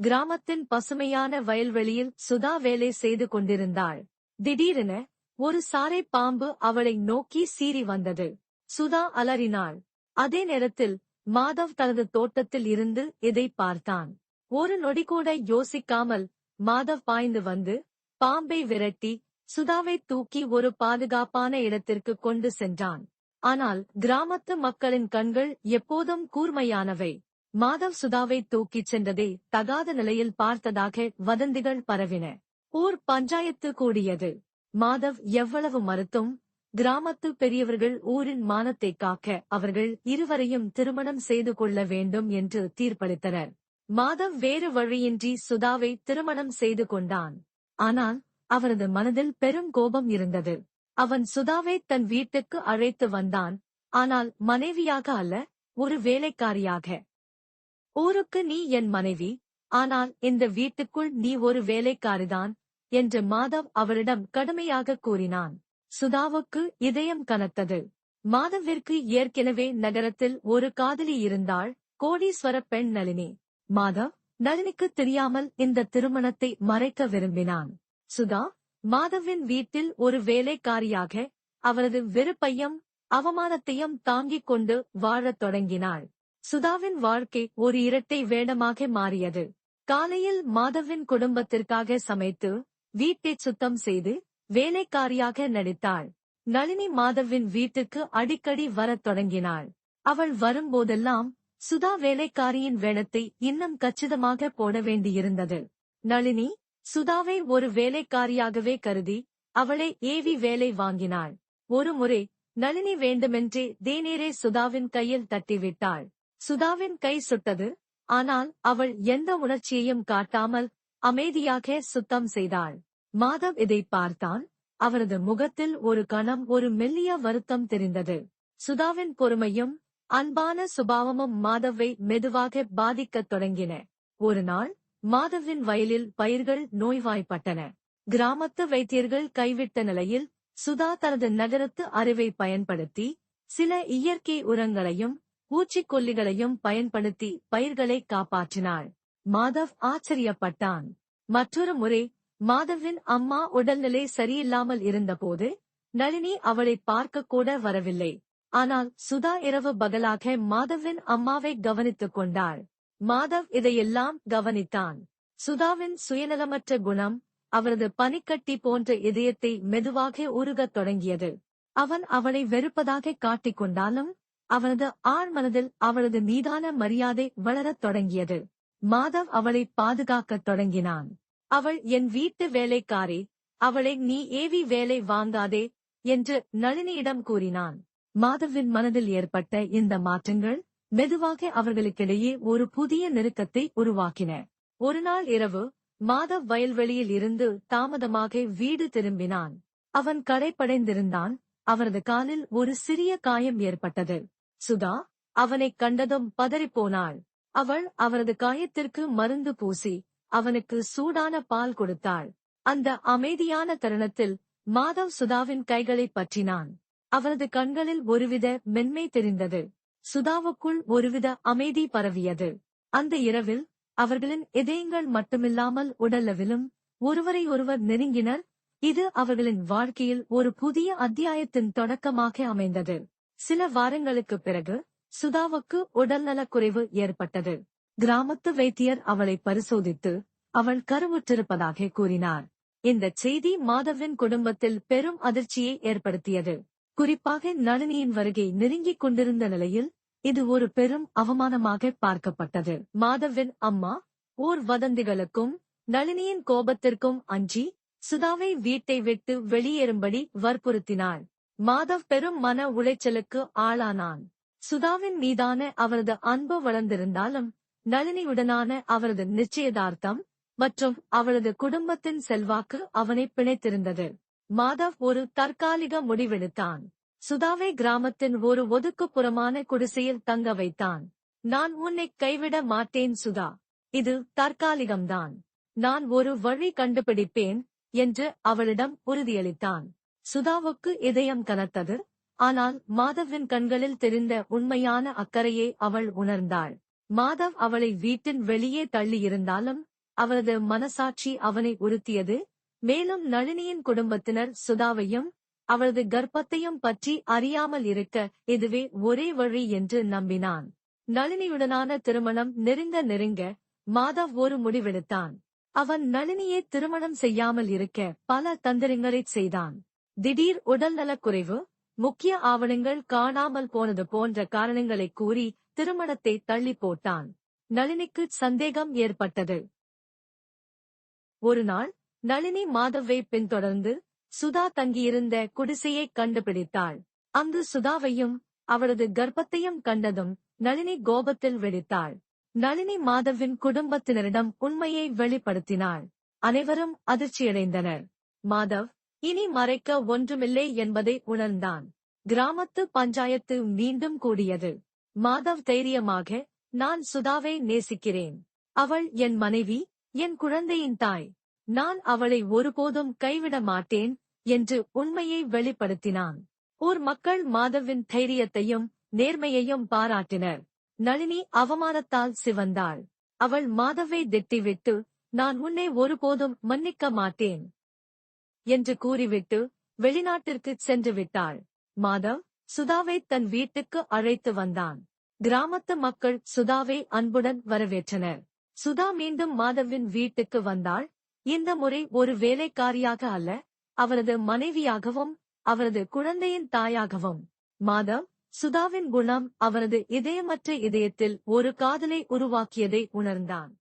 கிராமத்தின் பசுமையான வயல்வெளியில் சுதா வேலை செய்து கொண்டிருந்தாள். திடீரென ஒரு சாரை பாம்பு அவளை நோக்கி சீறி வந்தது. சுதா அலறினாள். அதே நேரத்தில் மாதவ் தனது தோட்டத்தில் இருந்து இதை பார்த்தான். ஒரு நொடிகூட யோசிக்காமல் மாதவ் பாய்ந்து வந்து பாம்பை விரட்டி சுதாவை தூக்கி ஒரு பாதுகாப்பான இடத்திற்கு கொண்டு சென்றான். ஆனால் கிராமத்து மக்களின் கண்கள் எப்போதும் கூர்மையானவை. மாதவ் சுதாவை தூக்கிச் சென்றதை தகாத நிலையில் பார்த்ததாக வதந்திகள் பரவின. ஊர் பஞ்சாயத்து கூடியது. மாதவ் எவ்வளவு மறுத்தும் கிராமத்து பெரியவர்கள் ஊரின் மானத்தை காக்க அவர்கள் இருவரையும் திருமணம் செய்து கொள்ள வேண்டும் என்று தீர்ப்பளித்தனர். மாதவ் வேறு வழியின்றி சுதாவை திருமணம் செய்து கொண்டான். ஆனால் அவரது மனதில் பெரும் கோபம் இருந்தது. அவன் சுதாவை தன் வீட்டுக்கு அழைத்து வந்தான். ஆனால் மனைவியாக அல்ல, ஒரு வேலைக்காரியாக. ஊருக்கு நீ என் மனைவி, ஆனால் இந்த வீட்டுக்குள் நீ ஒரு வேலைக்காரிதான் என்று மாதவ் அவளிடம் கடுமையாக கூறினான். சுதாவுக்கு இதயம் கனத்தது. மாதவிற்கு ஏற்கனவே நகரத்தில் ஒரு காதலி இருந்தாள், கோடீஸ்வர பெண் நளினி. மாதவ் நளினிக்கு தெரியாமல் இந்த திருமணத்தை மறைக்க விரும்பினான். சுதா மாதவின் வீட்டில் ஒரு வேலைக்காரியாக அவரது வெறுப்பையும் அவமானத்தையும் தாங்கிக் கொண்டு வாழத் தொடங்கினாள். சுதாவின் வாழ்க்கை ஒரு இரட்டை வேடமாக மாறியது. காலையில் மாதவின் குடும்பத்திற்காக சமைத்து வீட்டை சுத்தம் செய்து வேலைக்காரியாக நடித்தாள். நளினி மாதவின் வீட்டுக்கு அடிக்கடி வரத் தொடங்கினாள். அவள் வரும்போதெல்லாம் சுதா வேலைக்காரியின் வேடத்தை இன்னும் கச்சிதமாக போட வேண்டியிருந்தது. நளினி சுதாவை ஒரு வேலைக்காரியாகவே கருதி அவளை ஏவி வேலை வாங்கினாள். ஒருமுறை நளினி வேண்டுமென்றே தேநீரை சுதாவின் கையில் தட்டிவிட்டாள். சுதாவின் கை சுட்டது. ஆனால் அவள் எந்த உணர்ச்சியையும் காட்டாமல் அமைதியாக சுத்தம் செய்தாள். மாதவ் இதை பார்த்தான். அவரது முகத்தில் ஒரு கணம் ஒரு மெல்லிய வருத்தம் தெரிந்தது. சுதாவின் பொறுமையும் அன்பான சுபாவமும் மாதவை மெதுவாக பாதிக்கத் தொடங்கின. ஒரு நாள் மாதவின் வயலில் பயிர்கள் நோய்வாய்ப்பட்டன. கிராமத்து வைத்தியர்கள் கைவிட்ட நிலையில் சுதா தனது நகரத்து அறிவை பயன்படுத்தி சில இயற்கை உரங்களையும் பூச்சிக்கொல்லிகளையும் பயன்படுத்தி பயிர்களை காப்பாற்றினாள். மாதவ் ஆச்சரியப்பட்டான். மற்றொரு முறை மாதவின் அம்மா உடல்நிலை சரியில்லாமல் இருந்தபோது நளினி அவளை பார்க்க கூட வரவில்லை. ஆனால் சுதா இரவு பகலாக மாதவின் அம்மாவை கவனித்துக் கொண்டாள். மாதவ் இதையெல்லாம் கவனித்தான். சுதாவின் சுயநலமற்ற குணம் அவரது பனிக்கட்டி போன்ற இதயத்தை மெதுவாக உருகத் தொடங்கியது. அவன் அவளை வெறுப்பதாக காட்டிக் கொண்டாலும் அவனது ஆழ்மனதில் அவளது மீதான மரியாதை வளரத் தொடங்கியது. மாதவ் அவளை பாதுகாக்கத் தொடங்கினான். அவள் என் வீட்டு வேலைக்காரி, அவளை நீ ஏவி வேலை வாங்காதே என்று நளினியிடம் கூறினான். மாதவின் மனதில் ஏற்பட்ட இந்த மாற்றங்கள் மெதுவாக அவர்களுக்கிடையே ஒரு புதிய நெருக்கத்தை உருவாக்கின. ஒருநாள் இரவு மாதவ் வயல்வெளியில் இருந்து தாமதமாக வீடு திரும்பினான். அவன் களைப்படைந்திருந்தான். அவரது காலில் ஒரு சிறிய காயம் ஏற்பட்டது. சுதா அவனைக் கண்டதும் பதறிப்போனாள். அவள் அவரது காயத்திற்கு மருந்து பூசி அவனுக்கு சூடான பால் கொடுத்தாள். அந்த அமைதியான தருணத்தில் மாதவ் சுதாவின் கைகளைப் பற்றினான். அவரது கண்களில் ஒருவித மென்மை தெரிந்தது. சுதாவுக்குள் ஒருவித அமைதி பரவியது. அந்த இரவில் அவர்களின் இதயங்கள் மட்டுமில்லாமல் உடலளவிலும் ஒருவரை ஒருவர் நெருங்கினர். இது அவர்களின் வாழ்க்கையில் ஒரு புதிய அத்தியாயத்தின் தொடக்கமாக அமைந்தது. சில வாரங்களுக்குப் பிறகு சுதாவுக்கு உடல்நலக்குறைவு ஏற்பட்டது. கிராமத்து வைத்தியர் அவளை பரிசோதித்து அவள் கருவுற்றிருப்பதாக கூறினார். இந்தச் செய்தி மாதவின் குடும்பத்தில் பெரும் அதிர்ச்சியை ஏற்படுத்தியது. குறிப்பாக நளினியின் வருகை நெருங்கிக் கொண்டிருந்த நிலையில் இது ஒரு பெரும் அவமானமாக பார்க்கப்பட்டது. மாதவின் அம்மா ஊர் வதந்திகளுக்கும் நளினியின் கோபத்திற்கும் அஞ்சி சுதாவை வீட்டை விட்டு வெளியேறும்படி வற்புறுத்தினாள். மாதவ் பெரும் மன உளைச்சலுக்கு ஆளானான். சுதாவின் மீதான அவரது அன்பு வளர்ந்திருந்தாலும் நளினியுடனான அவரது நிச்சயதார்த்தம் மற்றும் அவளது குடும்பத்தின் செல்வாக்கு அவனை பிணைத்திருந்தது. மாதவ் ஒரு தற்காலிக முடிவெடுத்தான். சுதாவை கிராமத்தின் ஒரு ஒதுக்குப்புறமான குடிசையில் தங்க வைத்தான். நான் உன்னை கைவிட மாட்டேன் சுதா, இது தற்காலிகம்தான். நான் ஒரு வழி கண்டுபிடிப்பேன் என்று அவளிடம் உறுதியளித்தான். சுதாவுக்கு இதயம் கனத்தது. ஆனால் மாதவின் கண்களில் தெரிந்த உண்மையான அக்கறையை அவள் உணர்ந்தாள். மாதவ் அவளை வீட்டின் வெளியே தள்ளியிருந்தாலும் அவரது மனசாட்சி அவனை உறுத்தியது. மேலும் நளினியின் குடும்பத்தினர் சுதாவையும் அவளது கர்ப்பத்தையும் பற்றி அறியாமல் இருக்க இதுவே ஒரே வழி என்று நம்பினான். நளினியுடனான திருமணம் நெருங்க மாதவ் ஒரு முடிவெடுத்தான். அவன் நளினியை திருமணம் செய்யாமல் இருக்க பல தந்திரங்களைச் செய்தான். திடீர் உடல்நலக்குறைவு, முக்கிய ஆவணங்கள் காணாமல் போனது போன்ற காரணங்களைக் கூறி திருமணத்தை தள்ளி போட்டான். நளினிக்கு சந்தேகம் ஏற்பட்டது. ஒருநாள் நளினி மாதவை பின்தொடர்ந்து சுதா தங்கியிருந்த குடிசையை கண்டுபிடித்தாள். அங்கு சுதாவையும் அவளது கர்ப்பத்தையும் கண்டதும் நளினி கோபத்தில் வெடித்தாள். நளினி மாதவின் குடும்பத்தினரிடம் உண்மையை வெளிப்படுத்தினாள். அனைவரும் அதிர்ச்சியடைந்தனர். மாதவ் இனி மறைக்க ஒன்றுமில்லை என்பதை உணர்ந்தான். கிராமத்து பஞ்சாயத்து மீண்டும் கூடியது. மாதவ் தைரியமாக, நான் சுதாவை நேசிக்கிறேன். அவள் என் மனைவி, என் குழந்தையின் தாய். நான் அவளை ஒருபோதும் கைவிட மாட்டேன் என்று உண்மையை வெளிப்படுத்தினான். ஊர் மக்கள் மாதவின் தைரியத்தையும் நேர்மையையும் பாராட்டினர். நளினி அவமானத்தால் சிவந்தாள். அவள் மாதவை திட்டிவிட்டு, நான் உன்னை ஒருபோதும் மன்னிக்க மாட்டேன் என்று கூறிவிட்டு வெளிநாட்டிற்குச் சென்று விட்டாள். மாதவ் சுதாவை தன் வீட்டுக்கு அழைத்து வந்தான். கிராமத்து மக்கள் சுதாவை அன்புடன் வரவேற்றனர். சுதா மீண்டும் மாதவின் வீட்டுக்கு வந்தாள். இந்த முறை ஒரு வேலைக்காரியாக அல்ல, அவரது மனைவியாகவும் அவரது குழந்தையின் தாயாகவும். மாதவ் சுதாவின் குணம் அவரது இதயமற்ற இதயத்தில் ஒரு காதலை உருவாக்கியதை உணர்ந்தான்.